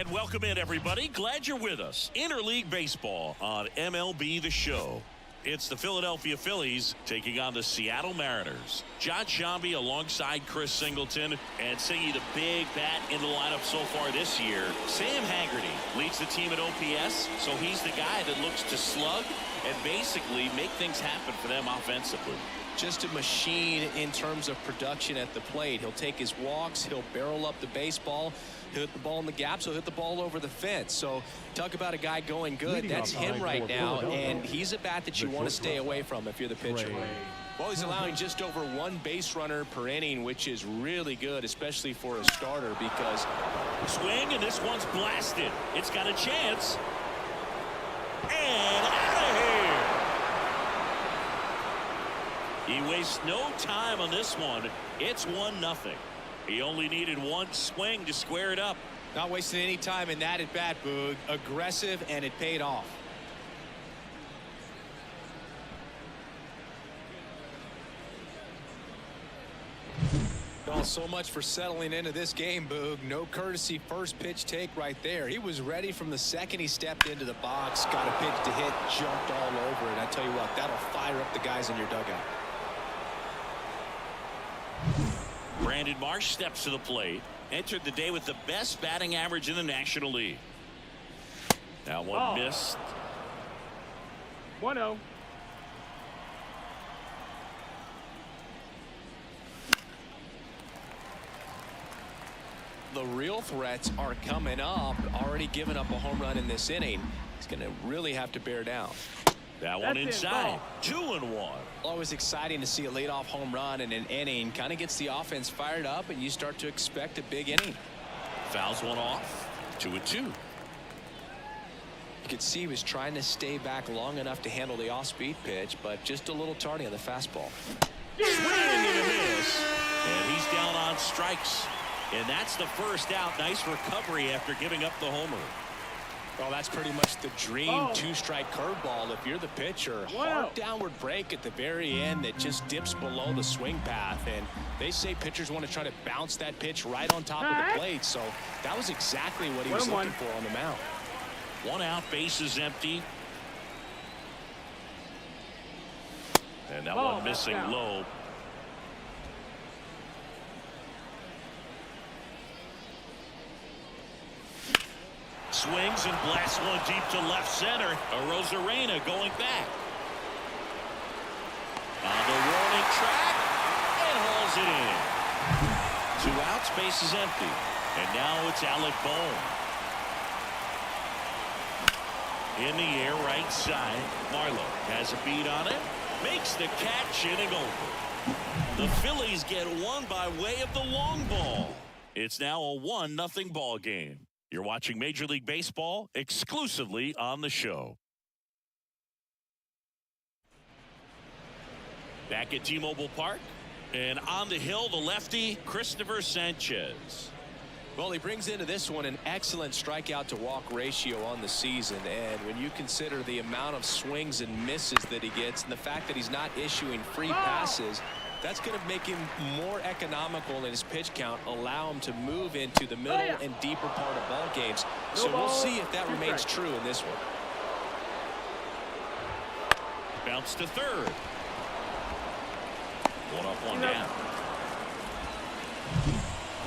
And welcome in, everybody. Glad you're with us. Interleague Baseball on MLB The Show. It's the Philadelphia Phillies taking on the Seattle Mariners. John Shambi alongside Chris Singleton, and singing the big bat in the lineup so far this year. Sam Haggerty leads the team at OPS, so he's the guy that looks to slug and basically make things happen for them offensively. Just a machine in terms of production at the plate. He'll take his walks, he'll barrel up the baseball, he'll hit the ball in the gaps, he'll hit the ball over the fence. So talk about a guy going good. That's him right now, and he's a bat that you want to stay away from if you're the pitcher. Well, he's allowing just over one base runner per inning, which is really good, especially for a starter, because swing, and this one's blasted. It's got a chance. And out of here. He wastes no time on this one. It's 1-0. He only needed one swing to square it up. Not wasting any time in that at bat, Boog. Aggressive, and it paid off. Well, so much for settling into this game, Boog. No courtesy first pitch take right there. He was ready from the second he stepped into the box, got a pitch to hit, jumped all over it. I tell you what, that'll fire up the guys in your dugout. Brandon Marsh steps to the plate. Entered the day with the best batting average in the National League. That one missed. 1-0. The real threats are coming up. Already given up a home run in this inning. He's going to really have to bear down. That one inside. 2-1. Always exciting to see a leadoff home run in an inning. Kind of gets the offense fired up, and you start to expect a big inning. Fouls one off. 2-2. You could see he was trying to stay back long enough to handle the off-speed pitch, but just a little tardy on the fastball. Swing and a miss. And he's down on strikes. And that's the first out. Nice recovery after giving up the homer. Well, that's pretty much the dream two-strike curveball if you're the pitcher. Hard downward break at the very end that just dips below the swing path. And they say pitchers want to try to bounce that pitch right on top of the plate. So that was exactly what he was looking for on the mound. 1 out, base is empty. And that one missing low. Swings and blasts one deep to left center. Arozarena going back. On the warning track and hauls it in. 2 outs, base is empty. And now it's Alec Bohm. In the air, right side. Marlowe has a beat on it. Makes the catch, inning over. The Phillies get one by way of the long ball. It's now a 1-0 ball game. You're watching Major League Baseball exclusively on the show. Back at T-Mobile Park. And on the hill, the lefty, Christopher Sanchez. Well, he brings into this one an excellent strikeout to walk ratio on the season. And when you consider the amount of swings and misses that he gets and the fact that he's not issuing free passes, that's going to make him more economical in his pitch count, allow him to move into the middle and deeper part of ball games. So we'll see if that remains true in this one. Bounce to third. 1 up, 1 down.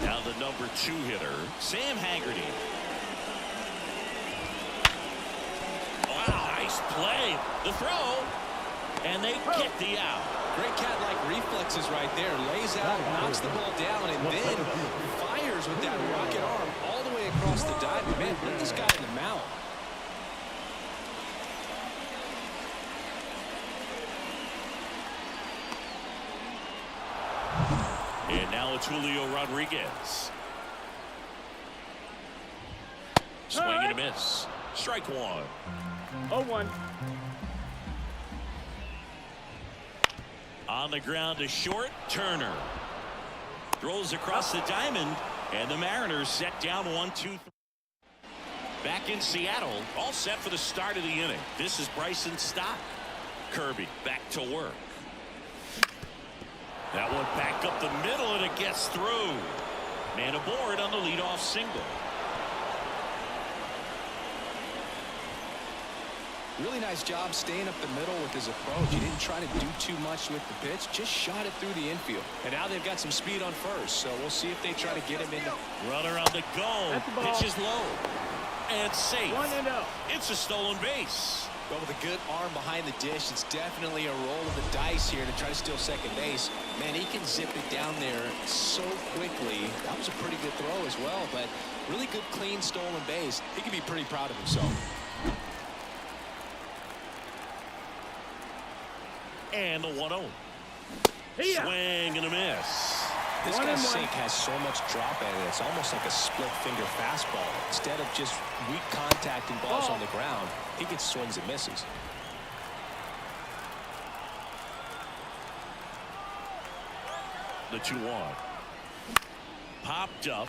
Now the number 2 hitter, Sam Haggerty. Wow, nice play. The throw, and they get the out. Great cat-like reflexes right there. Lays out, knocks the ball down, and then fires with that rocket arm all the way across the diamond. Man, put this guy in the mound. And now it's Julio Rodriguez. Swing and a miss. Strike 1. 0-1. On the ground to short, Turner. Throws across the diamond, and the Mariners set down 1-2. Back in Seattle, all set for the start of the inning. This is Bryson Stott. Kirby back to work. That one back up the middle, and it gets through. Man aboard on the leadoff single. Really nice job staying up the middle with his approach. He didn't try to do too much with the pitch, just shot it through the infield. And now they've got some speed on first, so we'll see if they try to get him into. Runner on the go. Pitch is low. And safe. 1-0. It's a stolen base. But with a good arm behind the dish, it's definitely a roll of the dice here to try to steal second base. Man, he can zip it down there so quickly. That was a pretty good throw as well, but really good, clean, stolen base. He can be pretty proud of himself. And the 1-0. Swing and a miss. This guy's sink has so much drop in it. It's almost like a split finger fastball. Instead of just weak contact and balls on the ground, he gets swings and misses. The 2-1. Popped up.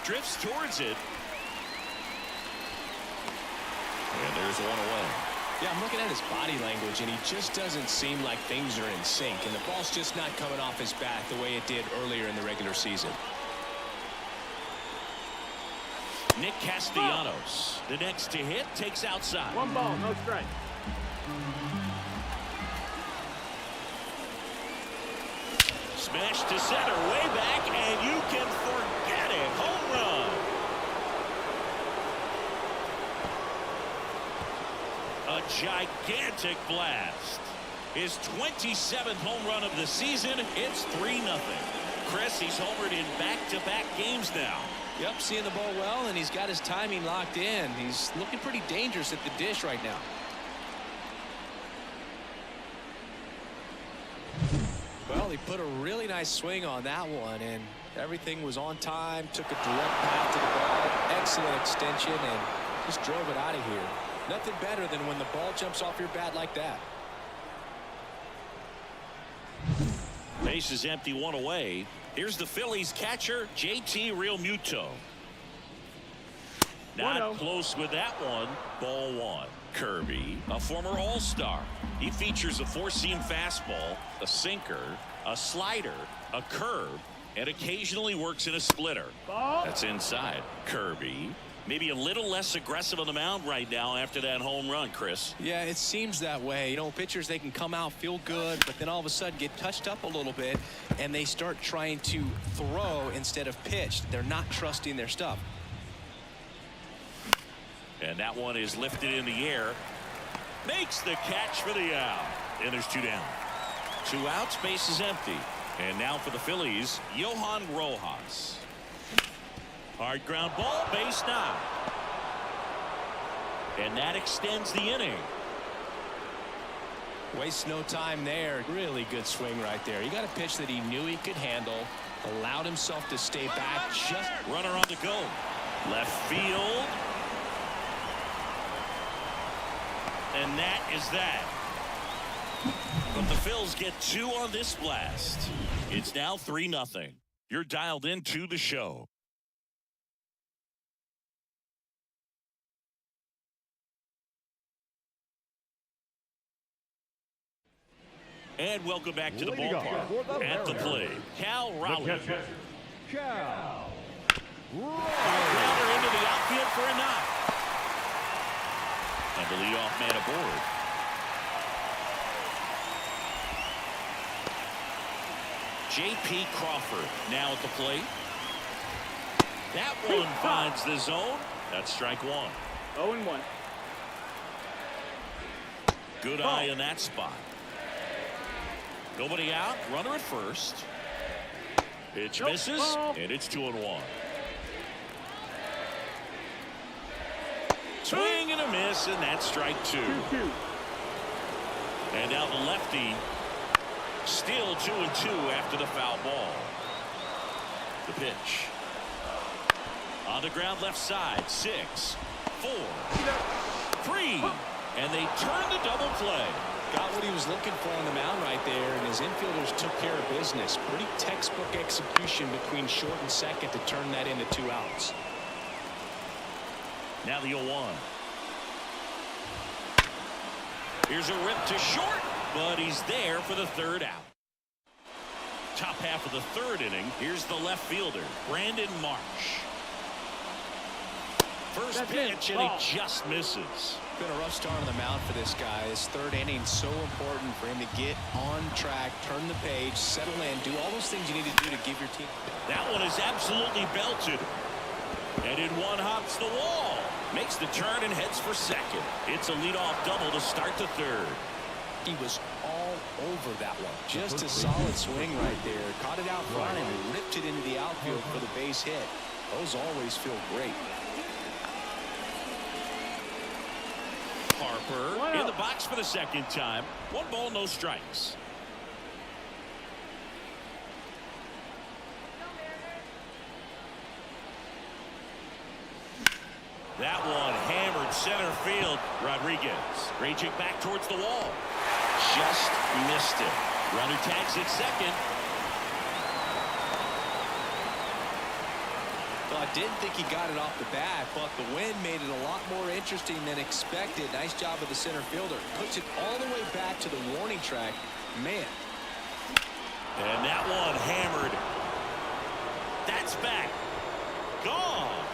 Drifts towards it. And there's one away. Yeah, I'm looking at his body language, and he just doesn't seem like things are in sync, and the ball's just not coming off his bat the way it did earlier in the regular season. Nick Castellanos, the next to hit, takes outside. 1 ball, no strike. Smash to center, way back, and you can forget it. Home run. A gigantic blast. His 27th home run of the season. It's 3-0. Chris, he's homered in back-to-back games now. Yep, seeing the ball well, and he's got his timing locked in. He's looking pretty dangerous at the dish right now. Well, he put a really nice swing on that one, and everything was on time. Took a direct path to the ball. Excellent extension, and just drove it out of here. Nothing better than when the ball jumps off your bat like that. Base is empty, 1 away. Here's the Phillies catcher, JT Realmuto. Not 1-0. close with that one. Ball 1. Kirby, a former All-Star. He features a 4-seam fastball, a sinker, a slider, a curve, and occasionally works in a splitter. Ball. That's inside. Kirby, maybe a little less aggressive on the mound right now after that home run, Chris. Yeah, it seems that way. You know, pitchers, they can come out, feel good, but then all of a sudden get touched up a little bit, and they start trying to throw instead of pitch. They're not trusting their stuff. And that one is lifted in the air. Makes the catch for the out. And there's 2 down. 2 outs, base is empty. And now for the Phillies, Johan Rojas. Hard ground ball, base now. And that extends the inning. Wastes no time there. Really good swing right there. He got a pitch that he knew he could handle. Allowed himself to stay back. Just runner on the go. Left field. And that is that. But the Phils get 2 on this blast. It's now 3-0. You're dialed into the show. And welcome back to the ballpark. At the plate, Cal Raleigh. Cal. Grounder into the outfield for a knock. And the leadoff man aboard. J.P. Crawford now at the plate. That one finds the zone. That's strike 1. 0-1. Good eye in that spot. Nobody out. Runner at first. Pitch misses, and it's 2-1. Swing and a miss, and that's strike 2. 2-2. And now the lefty, still 2-2 after the foul ball. The pitch. On the ground left side, 6, 4, 3, and they turn the double play. got what he was looking for on the mound right there, and his infielders took care of business. Pretty textbook execution between short and second to turn that into 2 outs. Now the 0-1. Here's a rip to short, but he's there for the 3rd out. Top half of the 3rd inning. Here's the left fielder, Brandon Marsh. First pitch, and he just misses. Been a rough start on the mound for this guy. His third inning so important for him to get on track, turn the page, settle in, do all those things you need to do to give your team. That one is absolutely belted. And in one hops the wall. Makes the turn and heads for second. It's a leadoff double to start the third. He was all over that one. Just a solid swing right there. Caught it out front and ripped it into the outfield for the base hit. Those always feel great. Harper in the box for the second time. 1 ball, no strikes. That one hammered center field. Rodriguez raging back towards the wall. Just missed it. Runner tags at second. Well, I didn't think he got it off the bat, but the wind made it a lot more interesting than expected. Nice job of the center fielder. Puts it all the way back to the warning track. Man. And that one hammered. That's back. Gone.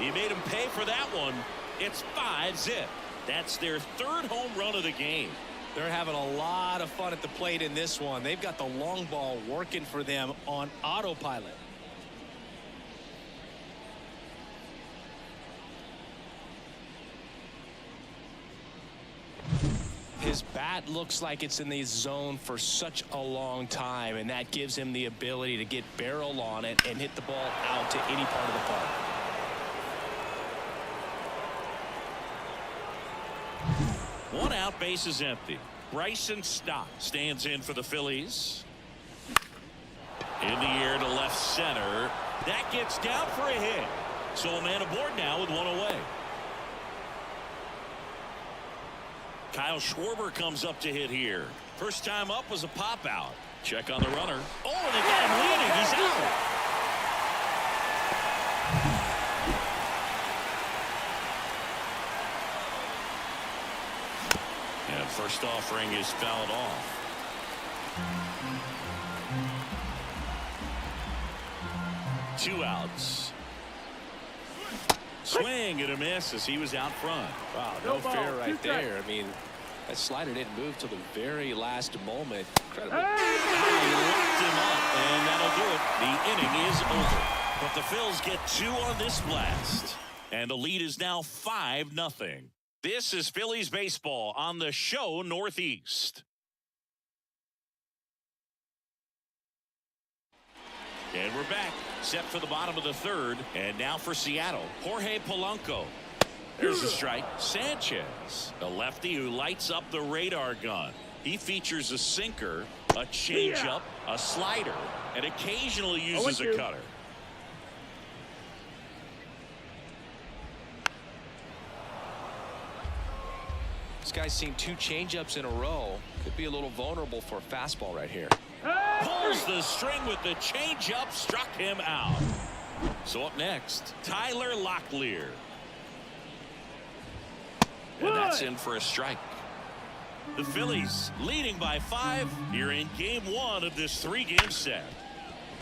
He made him pay for that one. It's 5-zip. That's their third home run of the game. They're having a lot of fun at the plate in this one. They've got the long ball working for them on autopilot. His bat looks like it's in the zone for such a long time, and that gives him the ability to get barrel on it and hit the ball out to any part of the park. One out, base is empty. Bryson Stott stands in for the Phillies. In the air to left center. That gets down for a hit. So a man aboard now with one away. Kyle Schwarber comes up to hit here. First time up was a pop out. Check on the runner. Oh, and they got him leading. He's out. And first offering is fouled off. Two outs. Swing and a miss as he was out front. Wow, no fair right there. I mean, that slider didn't move till the very last moment. Incredible. He locked him up, and that'll do it. The inning is over. But the Phils get 2 on this blast. And the lead is now 5-0. This is Phillies baseball on the show Northeast. And we're back, set for the bottom of the third. And now for Seattle, Jorge Polanco. There's a strike. Sanchez, a lefty who lights up the radar gun. He features a sinker, a changeup, a slider, and occasionally uses a cutter. This guy's seen 2 changeups in a row. Could be a little vulnerable for a fastball right here. Pulls the string with the changeup, struck him out. So up next, Tyler Locklear. And that's in for a strike. The Phillies leading by 5 here in game 1 of this 3-game set.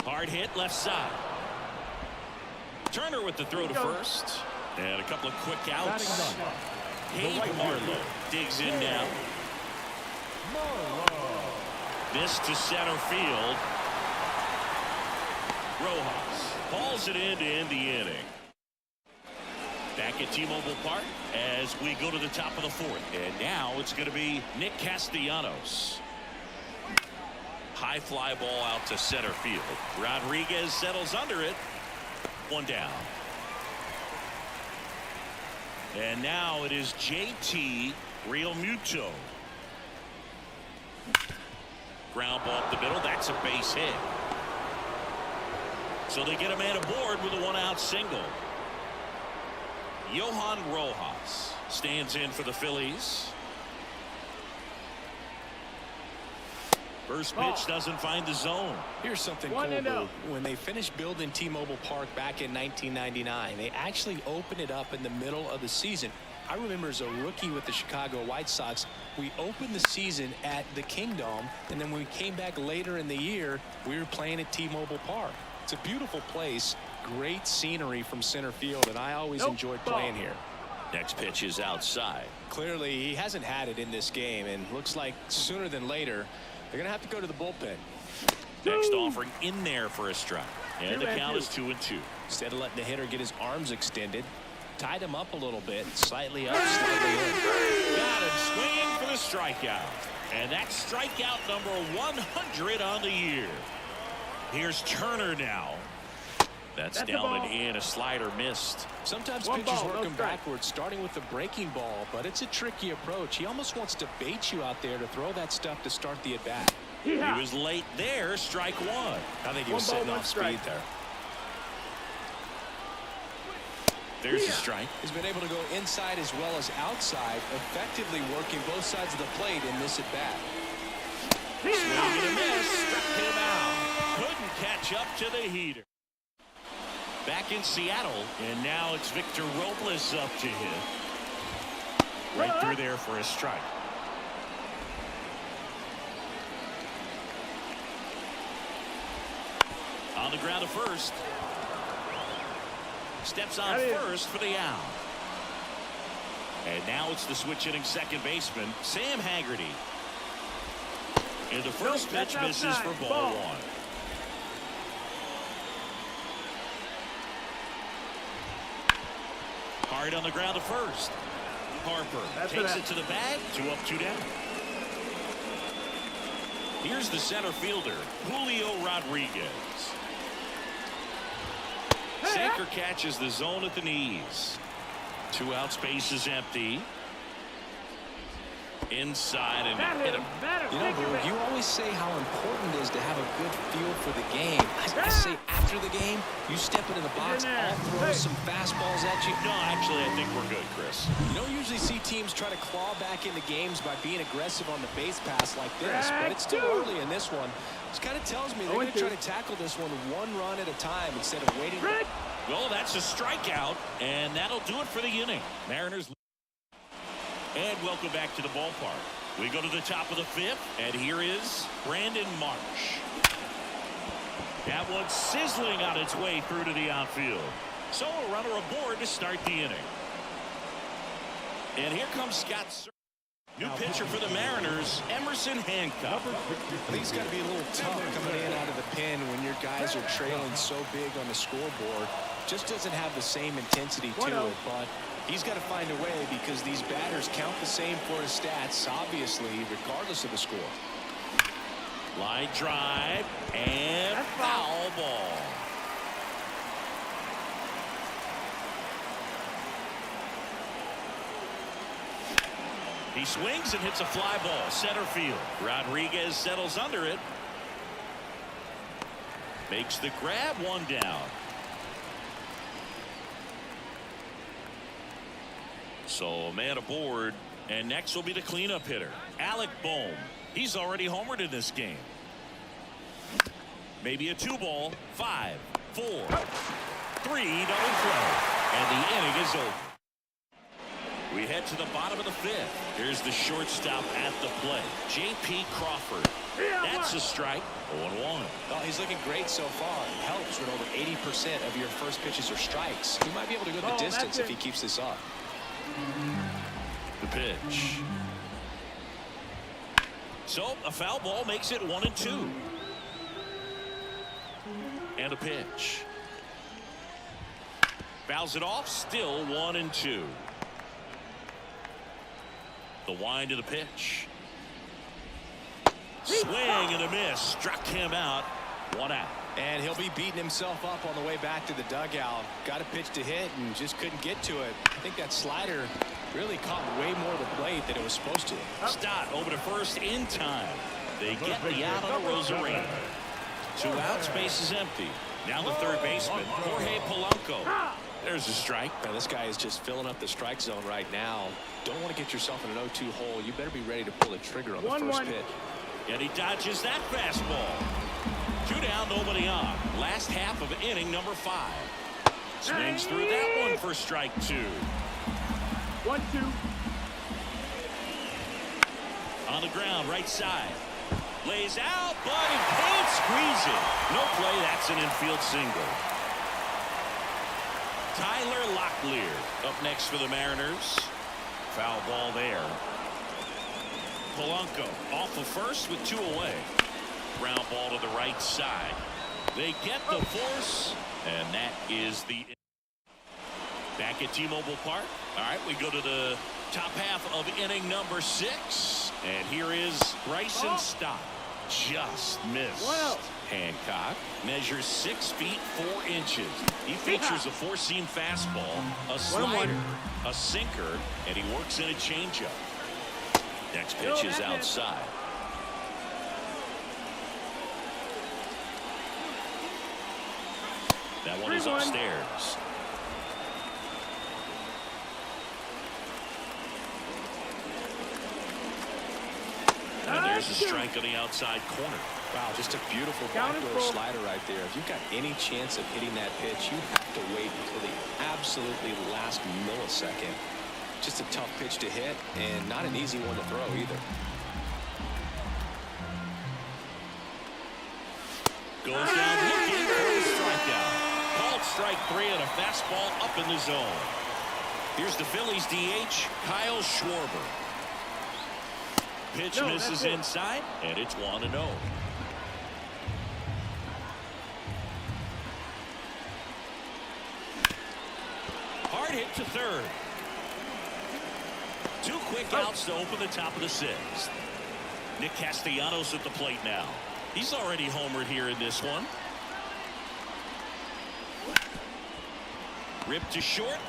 Hard hit left side. Turner with the throw to first. And a couple of quick outs. Dave Marlowe digs in now. This to center field. Rojas hauls it in to end the inning. Back at T-Mobile Park as we go to the top of the 4th. And now it's going to be Nick Castellanos. High fly ball out to center field. Rodriguez settles under it. 1 down. And now it is JT Realmuto. Ground ball up the middle. That's a base hit. So they get a man aboard with a 1-out single. Johan Rojas stands in for the Phillies. First pitch doesn't find the zone. Here's something cool, Boo. When they finished building T-Mobile Park back in 1999, they actually opened it up in the middle of the season. I remember as a rookie with the Chicago White Sox, we opened the season at the Kingdome, and then when we came back later in the year, we were playing at T-Mobile Park. It's a beautiful place. great scenery from center field, and I always enjoyed playing here. Next pitch is outside. Clearly, he hasn't had it in this game, and looks like sooner than later, they're going to have to go to the bullpen. Next offering in there for a strike. And the count is 2-2. Instead of letting the hitter get his arms extended, tied him up a little bit, slightly up, slightly in. Got him swinging for the strikeout. And that's strikeout number 100 on the year. Here's Turner now. That's down and in. A slider missed. Sometimes pitchers work him backwards, starting with the breaking ball, but it's a tricky approach. He almost wants to bait you out there to throw that stuff to start the at-bat. He was late there. Strike one. I think he was sitting off speed there. There's the strike. He's been able to go inside as well as outside, effectively working both sides of the plate in this at-bat. Swing and a miss. Struck him out. Couldn't catch up to the heater. Back in Seattle, and now it's Victor Robles up to hit. Right through there for a strike. On the ground to first. Steps on first for the out. And now it's the switch hitting second baseman, Sam Haggerty. And the first pitch misses for ball one. Hard on the ground to first. Harper takes it to the bag. 2 up, 2 down. Here's the center fielder, Julio Rodriguez. Sinker catches the zone at the knees. 2 out, space is empty. Inside and hit him. You know, Boog, you always say how important it is to have a good feel for the game. I say after the game, you step into the box, I'll throw some fastballs at you. No, actually, I think we're good, Chris. You don't usually see teams try to claw back into games by being aggressive on the base pass like this, but it's still early in this one. This kind of tells me they're going to try to tackle this one run at a time instead of waiting. Well, that's a strikeout, and that'll do it for the inning. Mariners. And welcome back to the ballpark. We go to the top of the 5th, and here is Brandon Marsh. That one's sizzling on its way through to the outfield. So a runner aboard to start the inning. And here comes Scott Servais. New pitcher for the Mariners, Emerson Hancock. I think it's got to be a little tough coming in out of the pen when your guys are trailing so big on the scoreboard. Just doesn't have the same intensity to it, but he's got to find a way because these batters count the same for his stats, obviously, regardless of the score. Line drive and foul ball. He swings and hits a fly ball center field. Rodriguez settles under it. Makes the grab, 1 down. So a man aboard, and next will be the cleanup hitter, Alec Bohm. He's already homered in this game. Maybe a 2-ball, 5, 4, 3, double play, and the inning is over. We head to the bottom of the 5th. Here's the shortstop at the plate, J.P. Crawford. That's a strike. 0-1. Oh, he's looking great so far. It helps when over 80% of your first pitches are strikes. He might be able to go the distance if he keeps this up. The pitch. So a foul ball makes it 1-2. And a pitch. Fouls it off. Still 1-2. The wind to the pitch. Swing and a miss. Struck him out. 1 out. And he'll be beating himself up on the way back to the dugout. Got a pitch to hit and just couldn't get to it. I think that slider really caught way more of the plate than it was supposed to. Stott over to first in time. They get the out on a Rosarena. 2 outs, base is empty. Now the third baseman, Jorge Polanco. There's a strike. Now this guy is just filling up the strike zone right now. Don't want to get yourself in an 0-2 hole. You better be ready to pull the trigger on the first pitch. And he dodges that fastball. 2 down, nobody on. Last half of inning number 5. Swings through that one for strike 2. 1-2. On the ground, right side. Lays out, but he can't squeeze it. No play, that's an infield single. Tyler Locklear up next for the Mariners. Foul ball there. Polanco off of first with 2 away. Ground ball to the right side. They get the force, and that is the back at T-Mobile Park. All right, we go to the top half of inning number 6, and here is Bryson Stott. Just missed. Hancock measures 6 feet 4 inches. He features a 4-seam fastball, a slider, a sinker, and he works in a changeup. Next pitch is outside. That one is upstairs. And there's a strike on the outside corner. Wow, just a beautiful backdoor slider right there. If you've got any chance of hitting that pitch, you have to wait until the absolutely last millisecond. Just a tough pitch to hit, and not an easy one to throw either. Goes down looking for a strikeout. Called strike 3 and a fastball up in the zone. Here's the Phillies DH, Kyle Schwarber. Pitch misses inside, and it's 1-0. Hard hit to third. 2 quick outs to open the top of the 6th. Nick Castellanos at the plate now. He's already homered here in this one. Ripped to short.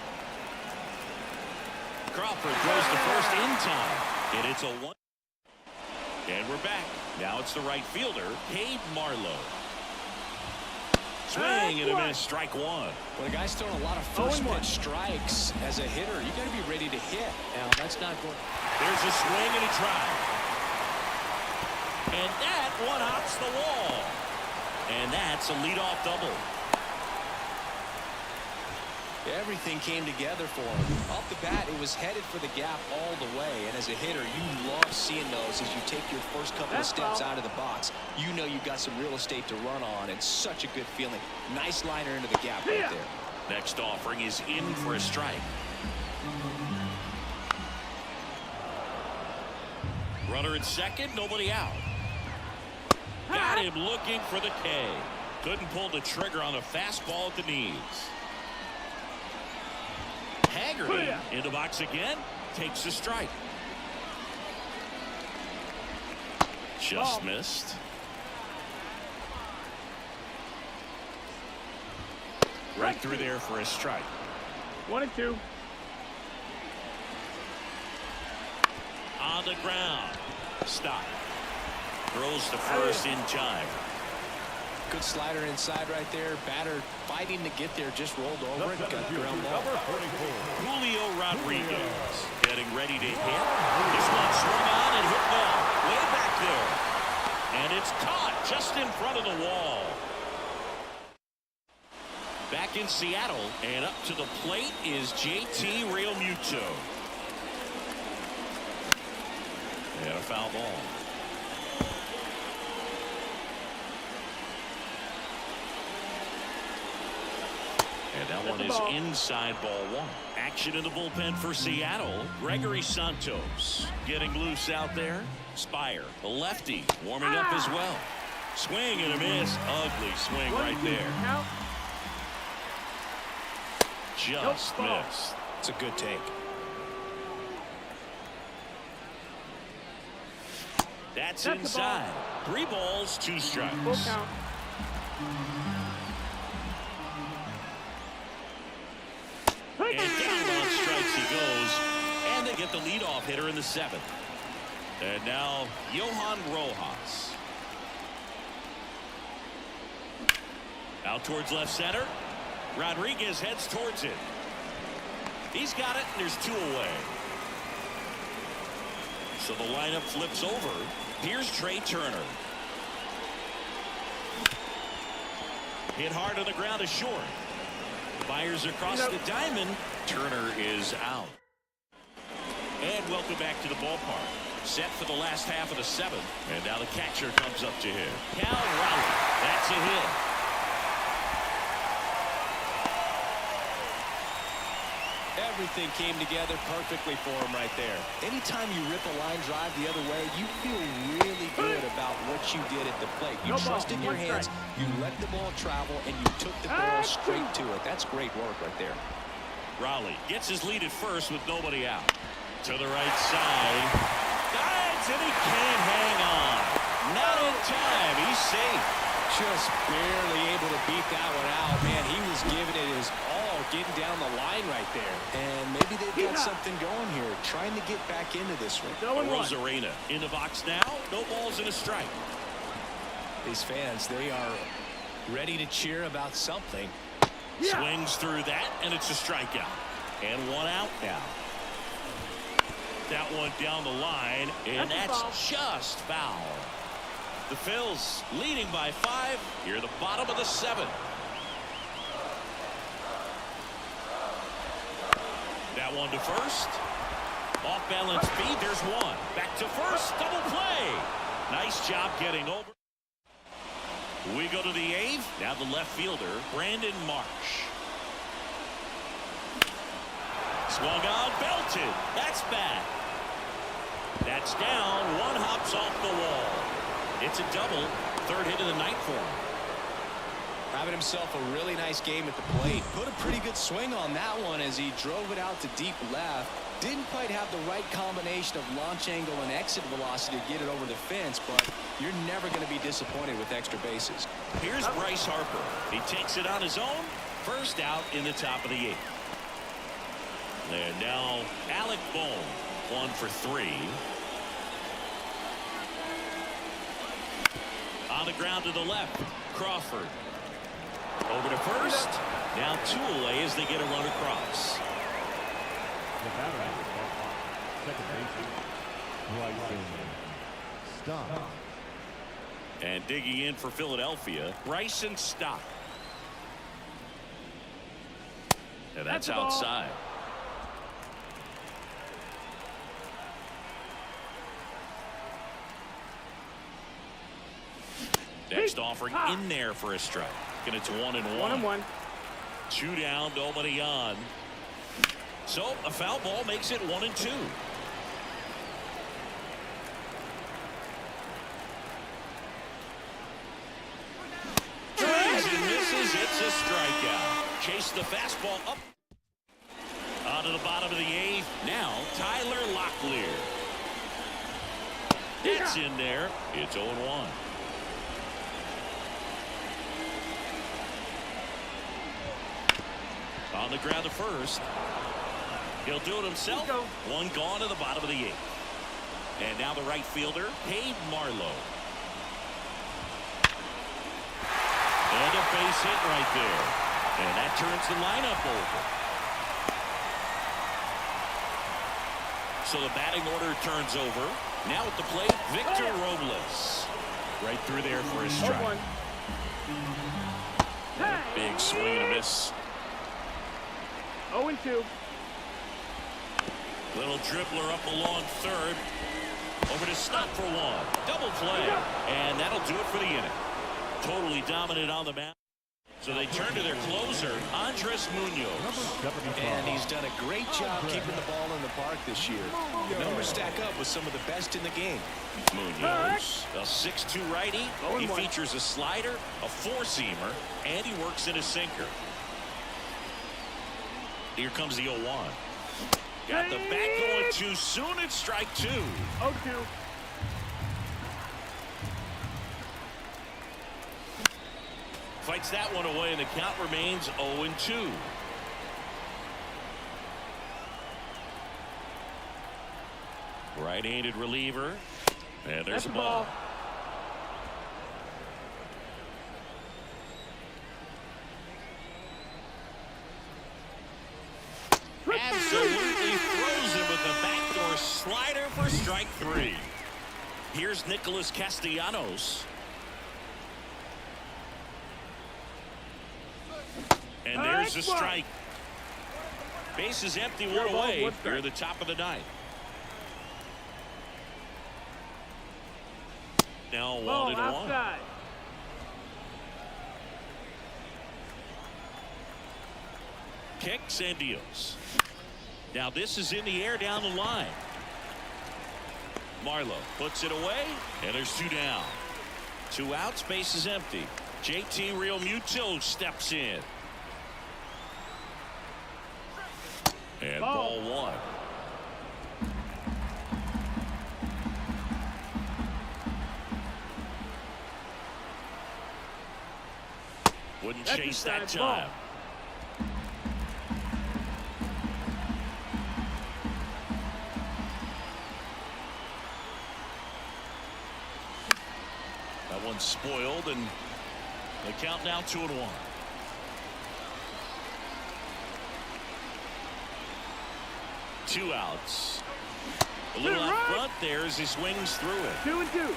Crawford throws to first in time, and it's a 1. And we're back. Now it's the right fielder, Cade Marlowe. Swing and a miss, strike 1. When a guy's throwing a lot of first pitch strikes as a hitter, you got to be ready to hit. Now that's not going. There's a swing and a drive. And that one hops the wall. And that's a leadoff double. Everything came together for him. Off the bat, it was headed for the gap all the way. And as a hitter, you love seeing those as you take your first couple of steps out of the box. You know you've got some real estate to run on, and such a good feeling. Nice liner into the gap right there. Next offering is in for a strike. Runner at second, nobody out. Got him looking for the K. Couldn't pull the trigger on a fastball at the knees. Haggerty in the box again, takes a strike. Just missed. Right through there for a strike. 1-2. On the ground. Stop. Throws to first in time. Good slider inside right there. Batter fighting to get there, just rolled over and got the ground ball. Julio Rodriguez getting ready to hit. This one swung on and hit well. Way back there. And it's caught just in front of the wall. Back in Seattle, and up to the plate is JT Realmuto. And a foul ball. And that one is inside ball 1. Action in the bullpen for Seattle. Gregory Santos getting loose out there. Spire, the lefty, warming up as well. Swing and a miss. Ugly swing right there. Just missed. It's a good take. That's inside. 3 balls, 2 strikes. Full count. And down on strikes he goes. And they get the leadoff hitter in the 7th. And now Johan Rojas. Out towards left center. Rodriguez heads towards it. He's got it, and there's 2 away. So the lineup flips over. Here's Trey Turner. Hit hard on the ground to short. Fires across the diamond. Turner is out. And welcome back to the ballpark. Set for the last half of the 7th. And now the catcher comes up to him. Cal Raleigh. That's a hit. Everything came together perfectly for him right there. Anytime you rip a line drive the other way, you feel really good about what you did at the plate. You trusted your hands, you let the ball travel, and you took the ball straight to it. That's great work right there. Raleigh gets his lead at first with nobody out. To the right side. Dives, and he can't hang on. Not in time. He's safe. Just barely able to beat that one out. Man, he was giving it his all, getting down the line right there. And maybe they've got something going here, trying to get back into this one. Rosarena in the box now. No balls and a strike. These fans, they are ready to cheer about something. Swings through that, and it's a strikeout. And one out now. That one down the line, and that's just foul. The Phils leading by 5 here at the bottom of the 7th. That one to first. Off balance speed. There's one. Back to first. Double play. Nice job getting over. We go to the 8th. Now the left fielder, Brandon Marsh. Swung on, belted. That's bad. That's down. One hops off the wall. It's a double. 3rd hit of the night for him. Having himself a really nice game at the plate. Put a pretty good swing on that one as he drove it out to deep left. Didn't quite have the right combination of launch angle and exit velocity to get it over the fence, but you're never going to be disappointed with extra bases. Here's Bryce Harper. He takes it on his own. First out in the top of the 8th. And now Alec Bohm, 1 for 3. On the ground to the left, Crawford. Over to first. Now 2 away as they get a run across. Stott. And digging in for Philadelphia, Bryson Stott. And that's outside. Next offering in there for a strike. And it's 1-1. 1-1. 2 down, nobody on. So a foul ball makes it 1-2. Swings and misses. It's a strikeout. Chase the fastball up. Onto the bottom of the 8th. Now Tyler Locklear. It's in there. It's 0-1. On the ground to first. He'll do it himself. One gone to the bottom of the 8th. And now the right fielder, Hayden Marlowe. And a base hit right there. And that turns the lineup over. So the batting order turns over. Now at the plate, Victor Robles. Right through there for his strike. Big swing and a miss. 0-2. Little dribbler up along 3rd. Over to Stott for 1. Double play. And that'll do it for the inning. Totally dominant on the mound. So they turn to their closer, Andres Munoz. And he's done a great job keeping the ball in the park this year. The numbers stack up with some of the best in the game. Munoz, a 6'2" righty. He features a slider, a 4-seamer, and he works in a sinker. Here comes the 0-1. Got the bat going too soon. It's strike 2. 0-2. Fights that one away, and the count remains 0-2. Right-handed reliever. And there's a ball. Absolutely throws him with a backdoor slider for strike 3. Here's Nicholas Castellanos. And there's the strike. Base is empty, one away. Here at the top of the 9th. Now 1-1. Kicks and deals. Now this is in the air down the line. Marlowe puts it away, and there's 2 down. 2 outs, base is empty. JT Realmuto steps in. And ball 1. Wouldn't chase that time. That one's spoiled, and the count now 2-1. Two outs. A little out front there as he swings through it. 2-2.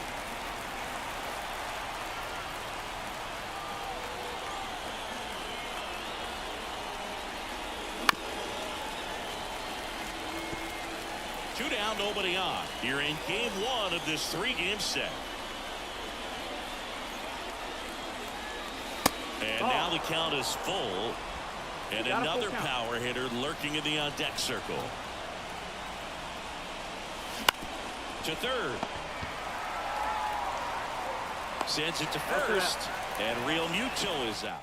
Two down, nobody on. Here in game 1 of this 3-game set. And now the count is full. And another power hitter lurking in the on-deck circle. To third. Sends it to first. And Realmuto is out.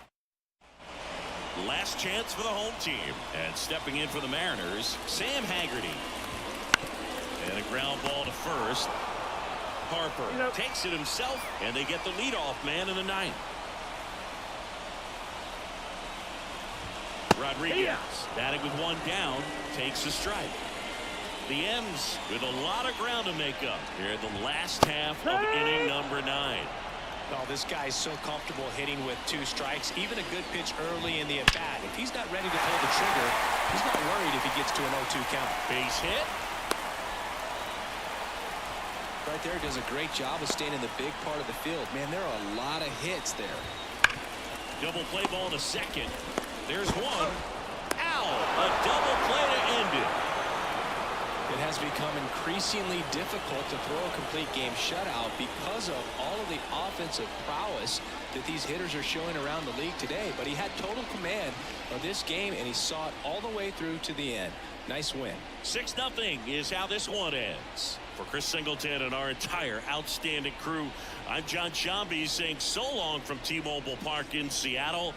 Last chance for the home team. And stepping in for the Mariners, Sam Haggerty. And a ground ball to first. Harper takes it himself, and they get the leadoff man in the 9th. Rodriguez batting with 1 down, takes a strike. The M's with a lot of ground to make up here in the last half of inning number 9. Oh, this guy's so comfortable hitting with 2 strikes, even a good pitch early in the at-bat. If he's not ready to pull the trigger, he's not worried if he gets to an 0-2 count. Base hit. Right there, does a great job of staying in the big part of the field. Man, there are a lot of hits there. Double play ball to second. There's one. Ow! A double play to end it. It has become increasingly difficult to throw a complete game shutout because of all of the offensive prowess that these hitters are showing around the league today. But he had total command of this game, and he saw it all the way through to the end. Nice win. 6-0 is how this one ends. For Chris Singleton and our entire outstanding crew, I'm John Shambi saying so long from T-Mobile Park in Seattle.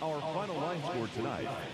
Our final line score tonight,